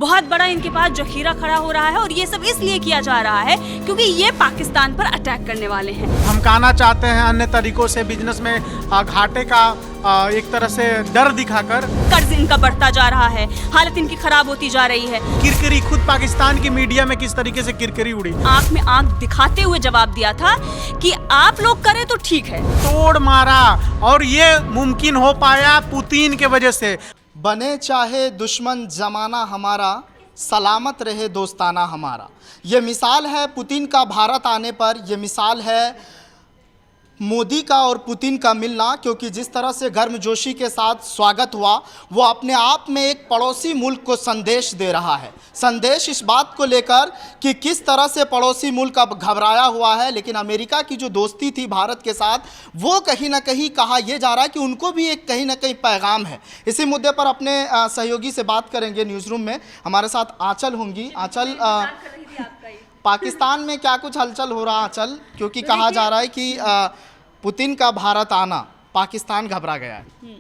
बहुत बड़ा इनके पास जखीरा खड़ा हो रहा है और ये सब इसलिए किया जा रहा है क्योंकि ये पाकिस्तान पर अटैक करने वाले हैं। धमकाना चाहते हैं अन्य तरीकों से, बिजनेस में घाटे का एक तरह से डर दिखाकर। कर्ज इनका बढ़ता जा रहा है, हालत इनकी खराब होती जा रही है। किरकिरी खुद पाकिस्तान की मीडिया में किस तरीके से किरकिरी उड़ी, आंख में आंख दिखाते हुए जवाब दिया था कि आप लोग करें तो ठीक है। तोड़ मारा और ये मुमकिन हो पाया पुतिन के वजह से। बने चाहे दुश्मन जमाना हमारा, सलामत रहे दोस्ताना हमारा। ये मिसाल है पुतिन का भारत आने पर, ये मिसाल है मोदी का और पुतिन का मिलना, क्योंकि जिस तरह से गर्मजोशी के साथ स्वागत हुआ वो अपने आप में एक पड़ोसी मुल्क को संदेश दे रहा है। संदेश इस बात को लेकर कि किस तरह से पड़ोसी मुल्क अब घबराया हुआ है, लेकिन अमेरिका की जो दोस्ती थी भारत के साथ वो कहीं ना कहीं कहा यह जा रहा है कि उनको भी एक कहीं ना कहीं पैगाम है। इसी मुद्दे पर अपने सहयोगी से बात करेंगे न्यूज़ रूम में। हमारे साथ आंचल होंगी। आंचल, पाकिस्तान में क्या कुछ हलचल हो रहा है आंचल? क्योंकि कहा जा रहा है कि पुतिन का भारत आना, पाकिस्तान घबरा गया है।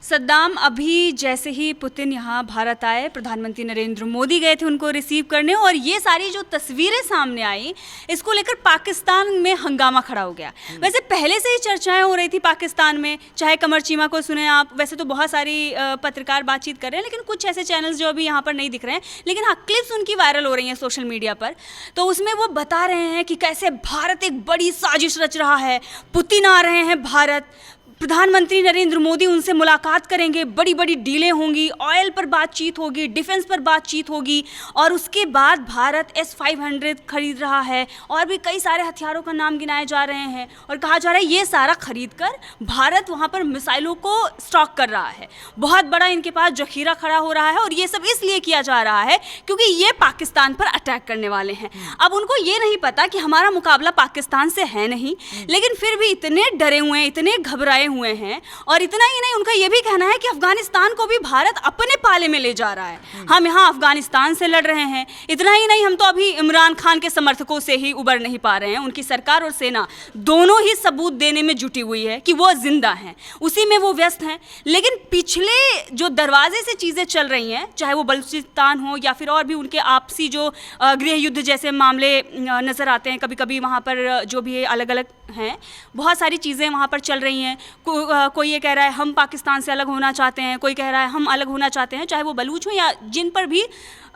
सद्दाम अभी जैसे ही पुतिन यहाँ भारत आए, प्रधानमंत्री नरेंद्र मोदी गए थे उनको रिसीव करने, और ये सारी जो तस्वीरें सामने आई इसको लेकर पाकिस्तान में हंगामा खड़ा हो गया। वैसे पहले से ही चर्चाएं हो रही थी पाकिस्तान में, चाहे कमर चीमा को सुने आप, वैसे तो बहुत सारी पत्रकार बातचीत कर रहे हैं, लेकिन कुछ ऐसे चैनल्स जो अभी यहाँ पर नहीं दिख रहे हैं, लेकिन हाँ क्लिप्स उनकी वायरल हो रही हैं सोशल मीडिया पर। तो उसमें वो बता रहे हैं कि कैसे भारत एक बड़ी साजिश रच रहा है, पुतिन आ रहे हैं भारत, प्रधानमंत्री नरेंद्र मोदी उनसे मुलाकात करेंगे, बड़ी बड़ी डीलें होंगी, ऑयल पर बातचीत होगी, डिफेंस पर बातचीत होगी, और उसके बाद भारत S-500 खरीद रहा है और भी कई सारे हथियारों का नाम गिनाए जा रहे हैं, और कहा जा रहा है ये सारा खरीद कर भारत वहाँ पर मिसाइलों को स्टॉक कर रहा है। बहुत बड़ा इनके पास जखीरा खड़ा हो रहा है और ये सब इसलिए किया जा रहा है क्योंकि ये पाकिस्तान पर अटैक करने वाले हैं। अब उनको ये नहीं पता कि हमारा मुकाबला पाकिस्तान से है नहीं, लेकिन फिर भी इतने डरे हुए हैं, इतने घबराए हुए हैं, और इतना ही नहीं उनका यह भी कहना है कि अफगानिस्तान को भी भारत अपने पाले में ले जा रहा है। हम यहाँ अफगानिस्तान से लड़ रहे हैं, इतना ही नहीं हम तो अभी इमरान खान के समर्थकों से ही उबर नहीं पा रहे हैं। उनकी सरकार और सेना दोनों ही सबूत देने में जुटी हुई है कि वो जिंदा हैं, उसी में वो व्यस्त हैं। लेकिन पिछले जो दरवाजे से चीज़ें चल रही हैं, चाहे वो बलूचिस्तान हो या फिर और भी उनके आपसी जो गृह युद्ध जैसे मामले नज़र आते हैं, कभी कभी वहाँ पर जो भी अलग अलग हैं, बहुत सारी चीज़ें वहाँ पर चल रही हैं। कोई ये कह रहा है हम पाकिस्तान से अलग होना चाहते हैं, कोई कह रहा है हम अलग होना चाहते हैं, चाहे वो बलूच हो या जिन पर भी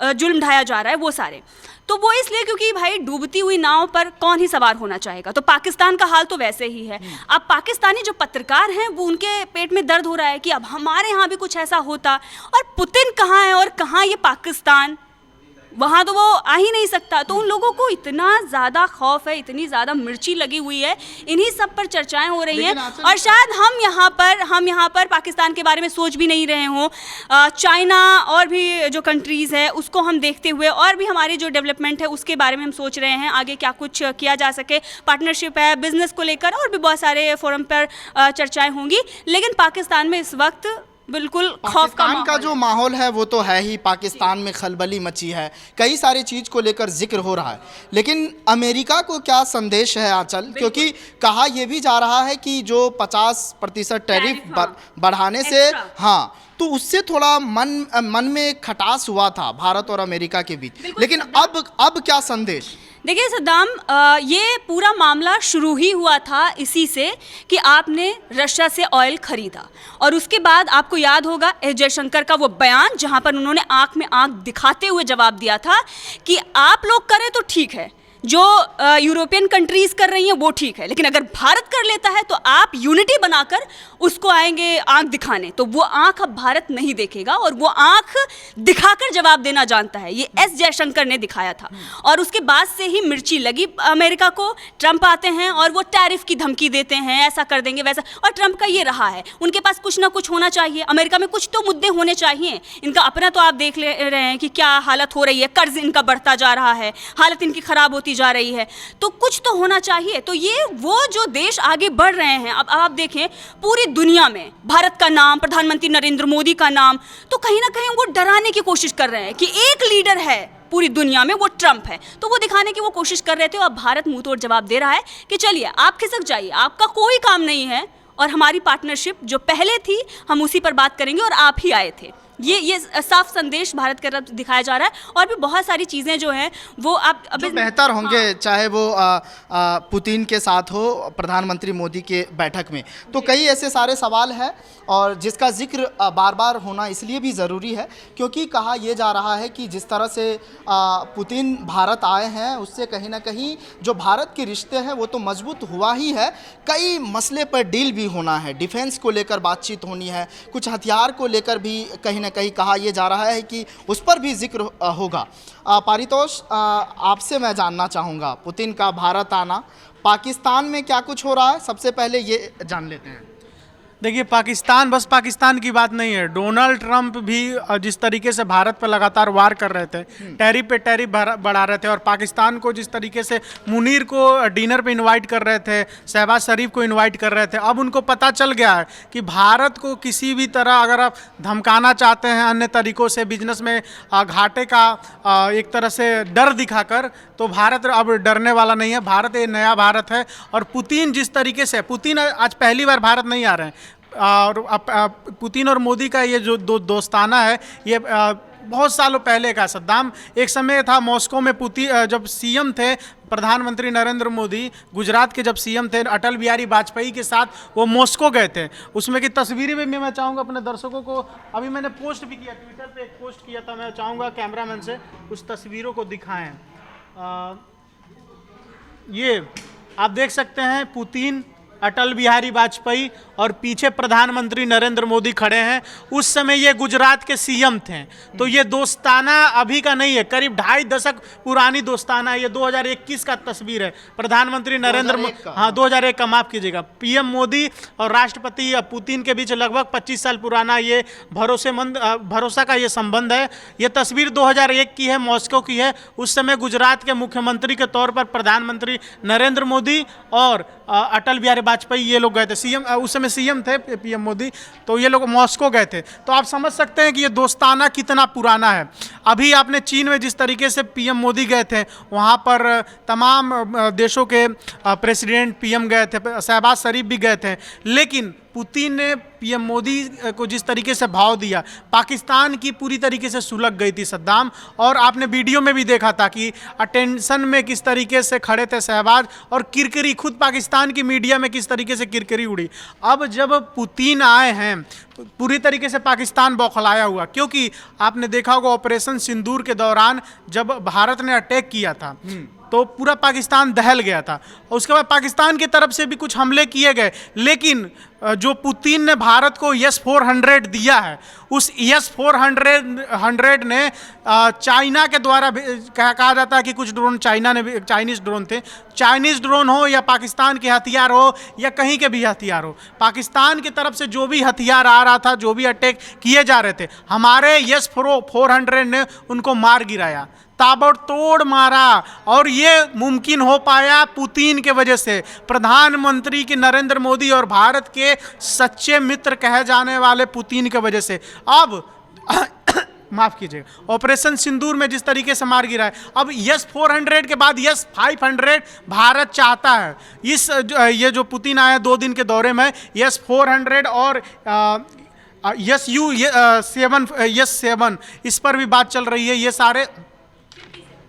जुल्म ढाया जा रहा है वो सारे। तो वो इसलिए क्योंकि भाई डूबती हुई नाव पर कौन ही सवार होना चाहेगा। तो पाकिस्तान का हाल तो वैसे ही है। अब पाकिस्तानी जो पत्रकार हैं वो उनके पेट में दर्द हो रहा है कि अब हमारे यहाँ भी कुछ ऐसा होता, और पुतिन कहाँ है और कहाँ ये पाकिस्तान, वहाँ तो वो आ ही नहीं सकता। तो उन लोगों को इतना ज़्यादा खौफ है, इतनी ज़्यादा मिर्ची लगी हुई है, इन्हीं सब पर चर्चाएं हो रही हैं। और शायद हम यहाँ पर पाकिस्तान के बारे में सोच भी नहीं रहे हों, चाइना और भी जो कंट्रीज़ है उसको हम देखते हुए, और भी हमारी जो डेवलपमेंट है उसके बारे में हम सोच रहे हैं आगे क्या कुछ किया जा सके। पार्टनरशिप है बिज़नेस को लेकर, और भी बहुत सारे फोरम पर चर्चाएँ होंगी। लेकिन पाकिस्तान में इस वक्त बिल्कुल खौफ का जो माहौल है वो तो है ही। पाकिस्तान में खलबली मची है, कई सारी चीज़ को लेकर जिक्र हो रहा है, लेकिन अमेरिका को क्या संदेश है आंचल? क्योंकि कहा यह भी जा रहा है कि जो 50% टैरिफ बढ़ाने से, हाँ, तो उससे थोड़ा मन में खटास हुआ था भारत और अमेरिका के बीच, लेकिन अब क्या संदेश? देखिए सद्दाम, ये पूरा मामला शुरू ही हुआ था इसी से कि आपने रशिया से ऑयल खरीदा, और उसके बाद आपको याद होगा एस जयशंकर का वो बयान जहां पर उन्होंने आंख में आंख दिखाते हुए जवाब दिया था कि आप लोग करें तो ठीक है, जो यूरोपियन कंट्रीज़ कर रही हैं वो ठीक है, लेकिन अगर भारत कर लेता है तो आप यूनिटी बनाकर उसको आएंगे आंख दिखाने। तो वो आंख अब भारत नहीं देखेगा, और वो आंख दिखाकर जवाब देना जानता है। ये एस जयशंकर ने दिखाया था, और उसके बाद से ही मिर्ची लगी अमेरिका को। ट्रंप आते हैं और वो टैरिफ की धमकी देते हैं, ऐसा कर देंगे वैसा, और ट्रंप का ये रहा है उनके पास कुछ ना कुछ होना चाहिए, अमेरिका में कुछ तो मुद्दे होने चाहिए। इनका अपना तो आप देख ले रहे हैं कि क्या हालत हो रही है, कर्ज इनका बढ़ता जा रहा है, हालत इनकी खराब होती जा रही है, तो कुछ तो होना चाहिए। तो ये वो जो देश आगे बढ़ रहे हैं, अब आप देखें पूरी दुनिया में भारत का नाम, प्रधानमंत्री नरेंद्र मोदी का नाम, तो कहीं ना कहीं वो डराने की कोशिश कर रहे हैं कि एक लीडर है पूरी दुनिया में, वो ट्रंप है। तो वो दिखाने की वो कोशिश कर रहे थे, और भारत मुंह तोड़ जवाब दे रहा है कि चलिए आप खिसक जाइए, आपका कोई काम नहीं है, और हमारी पार्टनरशिप जो पहले थी हम उसी पर बात करेंगे, और आप ही आए थे। ये साफ संदेश भारत की तरफ दिखाया जा रहा है। और भी बहुत सारी चीज़ें जो हैं वो आप जो अभी बेहतर होंगे, चाहे वो पुतिन के साथ हो, प्रधानमंत्री मोदी के बैठक में, तो कई ऐसे सारे सवाल हैं और जिसका जिक्र बार बार होना इसलिए भी ज़रूरी है क्योंकि कहा यह जा रहा है कि जिस तरह से पुतिन भारत आए हैं उससे कहीं ना कहीं जो भारत के रिश्ते हैं वो तो मजबूत हुआ ही है, कई मसले पर डील भी होना है, डिफेंस को लेकर बातचीत होनी है, कुछ हथियार को लेकर भी कहीं ना कहीं कहा यह जा रहा है कि उस पर भी जिक्र होगा। पारितोष, आपसे मैं जानना चाहूँगा पुतिन का भारत आना, पाकिस्तान में क्या कुछ हो रहा है, सबसे पहले ये जान लेते हैं। देखिए, पाकिस्तान बस पाकिस्तान की बात नहीं है। डोनाल्ड ट्रंप भी जिस तरीके से भारत पर लगातार वार कर रहे थे, टैरिफ पे टैरिफ बढ़ा रहे थे, और पाकिस्तान को जिस तरीके से मुनीर को डिनर पे इनवाइट कर रहे थे, शहबाज शरीफ को इनवाइट कर रहे थे, अब उनको पता चल गया है कि भारत को किसी भी तरह अगर आप धमकाना चाहते हैं अन्य तरीक़ों से, बिजनेस में घाटे का एक तरह से डर दिखाकर, तो भारत अब डरने वाला नहीं है। भारत एक नया भारत है। और पुतिन जिस तरीके से, पुतिन आज पहली बार भारत नहीं आ रहे हैं, और पुतिन और मोदी का ये जो दोस्ताना है ये बहुत सालों पहले का। सद्दाम एक समय था मॉस्को में, पुतिन जब सीएम थे, प्रधानमंत्री नरेंद्र मोदी गुजरात के जब सीएम थे, अटल बिहारी वाजपेयी के साथ वो मॉस्को गए थे। उसमें की तस्वीरें भी मैं चाहूँगा अपने दर्शकों को, अभी मैंने पोस्ट भी किया, ट्विटर पे एक पोस्ट किया था, मैं चाहूँगा कैमरामैन से उस तस्वीरों को दिखाएं। ये आप देख सकते हैं, पुतिन, अटल बिहारी वाजपेयी और पीछे प्रधानमंत्री नरेंद्र मोदी खड़े हैं। उस समय ये गुजरात के सीएम थे। तो ये दोस्ताना अभी का नहीं है, करीब 2.5 दशक पुरानी दोस्ताना है। ये 2021 का तस्वीर है। प्रधानमंत्री नरेंद्र मोदी, हाँ 2001 का, माफ़ कीजिएगा, पीएम मोदी और राष्ट्रपति पुतिन के बीच लगभग 25 साल पुराना ये भरोसा का ये संबंध है। ये तस्वीर 2001 की है, मॉस्को की है। उस समय गुजरात के मुख्यमंत्री के तौर पर प्रधानमंत्री नरेंद्र मोदी और अटल बिहारी वाजपेयी ये लोग गए थे। सीएम उस समय सीएम थे पीएम मोदी, तो ये लोग मॉस्को गए थे। तो आप समझ सकते हैं कि ये दोस्ताना कितना पुराना है। अभी आपने चीन में जिस तरीके से पीएम मोदी गए थे, वहाँ पर तमाम देशों के प्रेसिडेंट पीएम गए थे, शहबाज शरीफ भी गए थे, लेकिन पुतिन ने पीएम मोदी को जिस तरीके से भाव दिया, पाकिस्तान की पूरी तरीके से सुलग गई थी सद्दाम। और आपने वीडियो में भी देखा था कि अटेंशन में किस तरीके से खड़े थे शहबाज, और किरकिरी खुद पाकिस्तान की मीडिया में किस तरीके से किरकिरी उड़ी। अब जब पुतिन आए हैं तो पूरी तरीके से पाकिस्तान बौखलाया हुआ, क्योंकि आपने देखा होगा ऑपरेशन सिंदूर के दौरान जब भारत ने अटैक किया था तो पूरा पाकिस्तान दहल गया था। उसके बाद पाकिस्तान की तरफ से भी कुछ हमले किए गए, लेकिन जो पुतिन ने भारत को S-400 दिया है, उस S-400 ने चाइना के द्वारा कहा जाता है कि कुछ ड्रोन चाइनीज़ ड्रोन थे। चाइनीज़ ड्रोन हो या पाकिस्तान के हथियार हो या कहीं के भी हथियार हो, पाकिस्तान की तरफ से जो भी हथियार आ रहा था, जो भी अटैक किए जा रहे थे, हमारे S-400 ने उनको मार गिराया, ताबड़तोड़ मारा। और ये मुमकिन हो पाया पुतिन के वजह से, प्रधानमंत्री की नरेंद्र मोदी और भारत के सच्चे मित्र कहे जाने वाले पुतिन के वजह से। अब माफ़ कीजिएगा, ऑपरेशन सिंदूर में जिस तरीके से मार गिरा है, अब S-400 के बाद S-500 भारत चाहता है। ये जो पुतिन आया 2 दिन के दौरे में, S-400 और S-7 इस पर भी बात चल रही है। ये सारे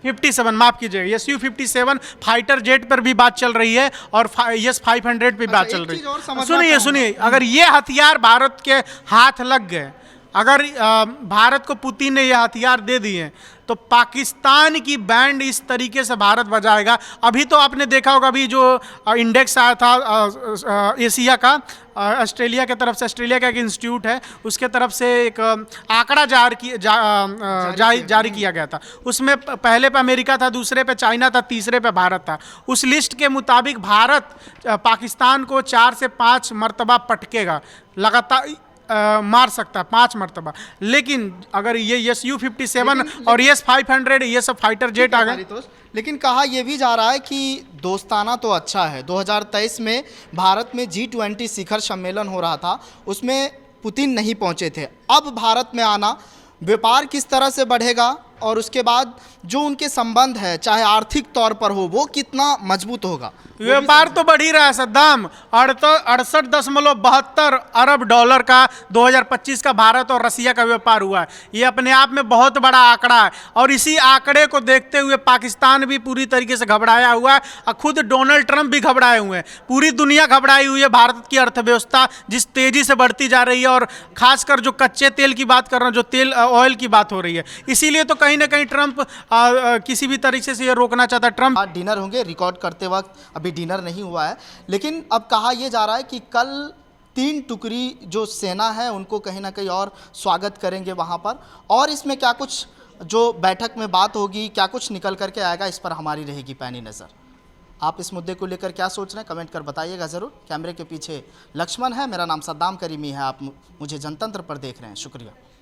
57, माफ़ कीजिएगा, Su-57 फाइटर जेट पर भी बात चल रही है और S-500 पे बात चल रही है। सुनिए, अगर ये हथियार भारत के हाथ लग गए, अगर भारत को पुतिन ने ये हथियार दे दिए, तो पाकिस्तान की बैंड इस तरीके से भारत बजाएगा। अभी तो आपने देखा होगा, अभी जो इंडेक्स आया था एशिया का, ऑस्ट्रेलिया की तरफ से, ऑस्ट्रेलिया का एक इंस्टीट्यूट है, उसके तरफ से एक आंकड़ा जारी किया गया था। उसमें पहले पे अमेरिका था, दूसरे पे चाइना था, तीसरे पे भारत था। उस लिस्ट के मुताबिक भारत पाकिस्तान को 4 से 5 मरतबा पटकेगा, लगातार मार सकता है 5 मरतबा। लेकिन अगर ये Su-57 और S-500 ये सब फाइटर जेट आ गए, लेकिन कहा यह भी जा रहा है कि दोस्ताना तो अच्छा है। 2023 में भारत में G20 शिखर सम्मेलन हो रहा था, उसमें पुतिन नहीं पहुंचे थे। अब भारत में आना, व्यापार किस तरह से बढ़ेगा, और उसके बाद जो उनके संबंध है चाहे आर्थिक तौर पर हो वो कितना मजबूत होगा। व्यापार तो बढ़ ही रहा है सद्दाम। 68.72 अरब डॉलर का 2025 का भारत और रसिया का व्यापार हुआ है। ये अपने आप में बहुत बड़ा आंकड़ा है और इसी आंकड़े को देखते हुए पाकिस्तान भी पूरी तरीके से घबराया हुआ है और खुद डोनाल्ड ट्रंप भी घबराए हुए हैं। पूरी दुनिया घबराई हुई है। भारत की अर्थव्यवस्था जिस तेजी से बढ़ती जा रही है और खासकर जो कच्चे तेल की बात कर रहा हूँ, जो तेल ऑयल की बात हो रही है, इसीलिए तो कहीं ना कहीं ट्रंप किसी भी तरीके से ये रोकना चाहता है। ट्रंप डिनर होंगे, रिकॉर्ड करते वक्त अभी डिनर नहीं हुआ है, लेकिन अब कहा यह जा रहा है कि कल 3 टुकड़ी जो सेना है उनको कहीं ना कहीं और स्वागत करेंगे वहाँ पर। और इसमें क्या कुछ जो बैठक में बात होगी, क्या कुछ निकल करके आएगा, इस पर हमारी रहेगी पैनी नज़र। आप इस मुद्दे को लेकर क्या सोच रहे हैं कमेंट कर बताइएगा ज़रूर। कैमरे के पीछे लक्ष्मण है, मेरा नाम सद्दाम करीमी है, आप मुझे जनतंत्र पर देख रहे हैं। शुक्रिया।